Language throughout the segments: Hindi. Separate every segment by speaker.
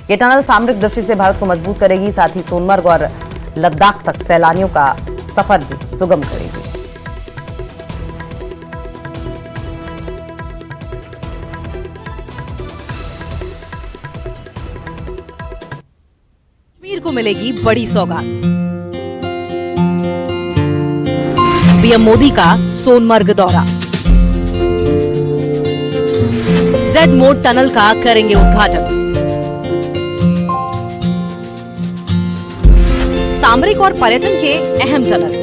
Speaker 1: ये टनल सामरिक दृष्टि से भारत को मजबूत करेगी, साथ ही सोनमर्ग और लद्दाख तक सैलानियों का सफर भी सुगम करेगी।
Speaker 2: कश्मीर को मिलेगी बड़ी सौगात। पीएम मोदी का सोनमर्ग दौरा, जेड मोड टनल का करेंगे उद्घाटन। सामरिक और पर्यटन के अहम टनल।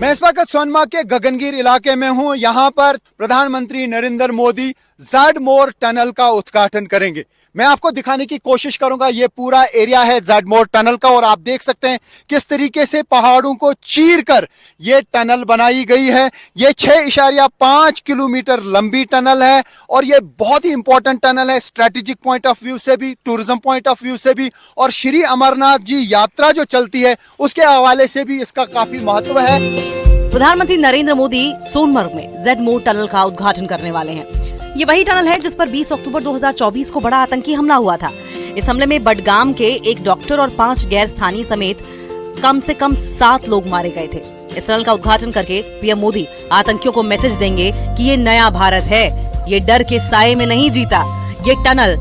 Speaker 3: मैं इस वक्त सोनमर्ग के गगनगीर इलाके में हूं। यहां पर प्रधानमंत्री Narendra Modi Z mode tunnel का उद्घाटन करेंगे। मैं आपको दिखाने की कोशिश करूंगा। ये पूरा एरिया है जेड मोड टनल का और आप देख सकते हैं किस तरीके से पहाड़ों को चीरकर ये टनल बनाई गई है। ये 6.5 किलोमीटर लंबी टनल है और ये बहुत ही इंपॉर्टेंट टनल है, स्ट्रेटेजिक पॉइंट ऑफ व्यू से भी, टूरिज्म पॉइंट ऑफ व्यू से भी, और श्री अमरनाथ जी यात्रा जो चलती है उसके हवाले से भी इसका काफी महत्व है।
Speaker 2: प्रधानमंत्री नरेंद्र मोदी सोनमर्ग में जेड मोड टनल का उद्घाटन करने वाले हैं। ये वही टनल है जिस पर 20 अक्टूबर 2024 को बड़ा आतंकी हमला हुआ था। इस हमले में बडगाम के एक डॉक्टर और 5 गैर स्थानीय समेत कम से कम 7 लोग मारे गए थे। इस टनल का उद्घाटन करके पीएम मोदी आतंकियों को मैसेज देंगे कि ये नया भारत है, ये डर के साये में नहीं जीता। ये टनल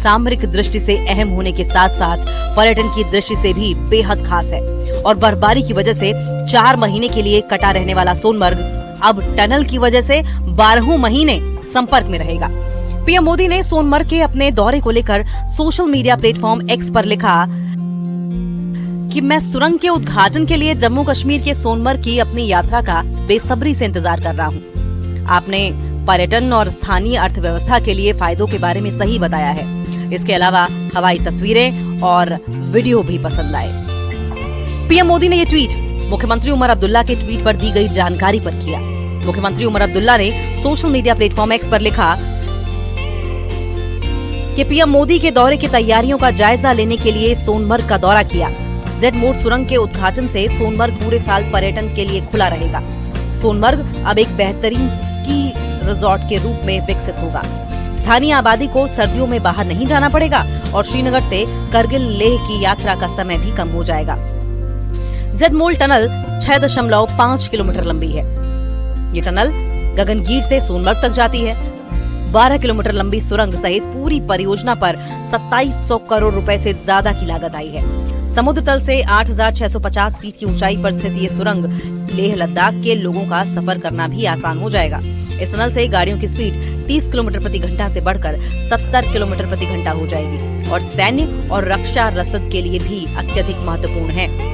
Speaker 2: सामरिक दृष्टि से अहम होने के साथ साथ पर्यटन की दृष्टि से भी बेहद खास है और बर्फबारी की वजह से 4 महीने के लिए कटा रहने वाला सोनमर्ग अब टनल की वजह से 12 महीने संपर्क में रहेगा। पीएम मोदी ने सोनमर्ग के अपने दौरे को लेकर सोशल मीडिया प्लेटफॉर्म एक्स पर लिखा कि मैं सुरंग के उद्घाटन के लिए जम्मू कश्मीर के सोनमर्ग की अपनी यात्रा का बेसब्री से इंतजार कर रहा हूँ। आपने पर्यटन और स्थानीय अर्थव्यवस्था के लिए फायदों के बारे में सही बताया है। इसके अलावा हवाई तस्वीरें और वीडियो भी पसंद आए। पीएम मोदी ने ये ट्वीट मुख्यमंत्री उमर अब्दुल्ला के ट्वीट पर दी गई जानकारी पर किया। मुख्यमंत्री उमर अब्दुल्ला ने सोशल मीडिया प्लेटफॉर्म एक्स पर लिखा कि पीएम मोदी के दौरे की तैयारियों का जायजा लेने के लिए सोनमर्ग का दौरा किया। जेड मोड सुरंग के उद्घाटन से सोनमर्ग पूरे साल पर्यटन के लिए खुला रहेगा। सोनमर्ग अब एक बेहतरीन स्की रिजॉर्ट के रूप में विकसित होगा। स्थानीय आबादी को सर्दियों में बाहर नहीं जाना पड़ेगा और श्रीनगर से करगिल लेह की यात्रा का समय भी कम हो जाएगा। जेड मोड टनल 6.5 किलोमीटर लंबी है। ये टनल गगनगीर से सोनमर्ग तक जाती है। 12 किलोमीटर लंबी सुरंग सहित पूरी परियोजना पर 2700 करोड़ रुपए से ज्यादा की लागत आई है। समुद्र तल से 8,650 फीट की ऊंचाई पर स्थित ये सुरंग लेह लद्दाख के लोगों का सफर करना भी आसान हो जाएगा। इस टनल से गाड़ियों की स्पीड 30 किलोमीटर प्रति घंटा से बढ़कर 70 किलोमीटर प्रति घंटा हो जाएगी और सैन्य और रक्षा रसद के लिए भी अत्यधिक महत्वपूर्ण है।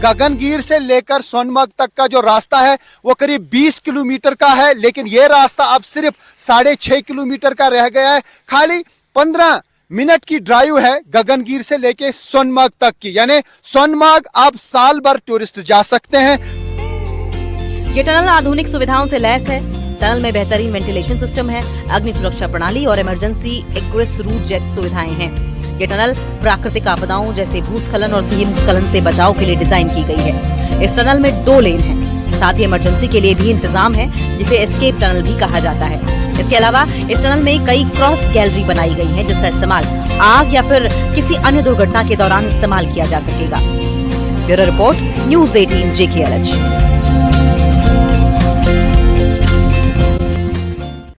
Speaker 3: गगनगीर से लेकर सोनमर्ग तक का जो रास्ता है वो करीब 20 किलोमीटर का है, लेकिन ये रास्ता अब सिर्फ 6.5 किलोमीटर का रह गया है। खाली 15 मिनट की ड्राइव है गगनगीर से लेके सोनमर्ग तक की, यानी सोनमर्ग अब साल भर टूरिस्ट जा सकते हैं।
Speaker 2: ये टनल आधुनिक सुविधाओं से लैस है। टनल में बेहतरीन वेंटिलेशन सिस्टम है, अग्नि सुरक्षा प्रणाली और इमरजेंसी एग्रेस रूट जैसी सुविधाएं हैं। ये टनल प्राकृतिक आपदाओं जैसे भूस्खलन और हिमस्खलन से बचाव के लिए डिजाइन की गई है। इस टनल में 2 लेन हैं। साथ ही इमरजेंसी के लिए भी इंतजाम है, जिसे एस्केप टनल भी कहा जाता है। इसके अलावा इस टनल में कई क्रॉस गैलरी बनाई गई है, जिसका इस्तेमाल आग या फिर किसी अन्य दुर्घटना के दौरान इस्तेमाल किया जा सकेगा। Bureau report, news 18 JKLH।